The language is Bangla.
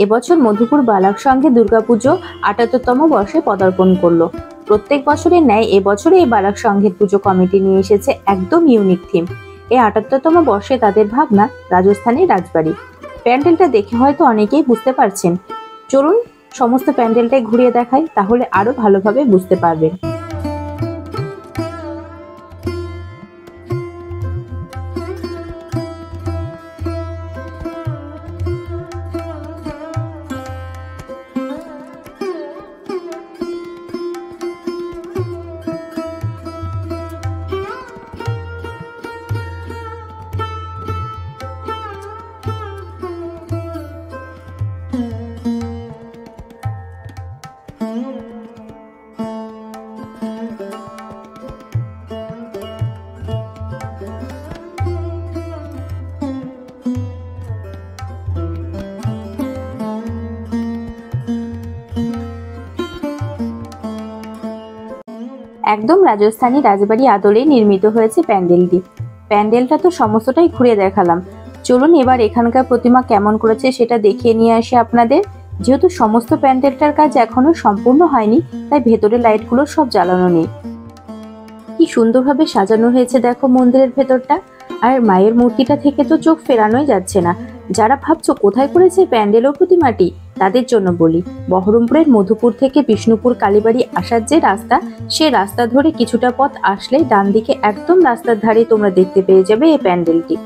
এবছর মধুপুর বালাক সংঘে দুর্গাপুজো ৭৮তম বর্ষে পদার্পণ করলো। প্রত্যেক বছরের ন্যায় এবছরে এই বালাক সংঘের পুজো কমিটি নিয়ে এসেছে একদম ইউনিক থিম। এই ৭৮তম বর্ষে তাদের ভাবনা রাজস্থানের রাজবাড়ি। প্যান্ডেলটা দেখে হয়তো অনেকেই বুঝতে পারছেন। চলুন সমস্ত প্যান্ডেলটাই ঘুরিয়ে দেখাই, তাহলে আরো ভালোভাবে বুঝতে পারবেন। একদম রাজস্থানী রাজবাড়ি আদলে নির্মিত হয়েছে প্যান্ডেলটি। প্যান্ডেলটা তো সমস্তটাই ঘুরে দেখালাম। চলুন এবার এখানকার প্রতিমা কেমন করেছে সেটা দেখিয়ে নিয়ে আসি আপনাদের। যেহেতু সমস্ত প্যান্ডেলটার কাজ এখনো সম্পূর্ণ হয়নি, তাই ভেতরে লাইটগুলো সব জ্বালানো নেই। কি সুন্দরভাবে সাজানো হয়েছে দেখো মন্দিরের ভেতরটা। আর মায়ের মূর্তিটা থেকে তো চোখ ফেরানোই যাচ্ছে না। যারা ভাবছো কোথায় করেছে প্যান্ডেল ও প্রতিমাটি, তাদের জন্য বলি, বহরমপুরের মধুপুর থেকে বিষ্ণুপুর কালীবাড়ি আসার যে রাস্তা, সে রাস্তা ধরে কিছুটা পথ আসলেই ডান দিকে একদম রাস্তার ধারে তোমরা দেখতে পেয়ে যাবে এই প্যান্ডেলটি।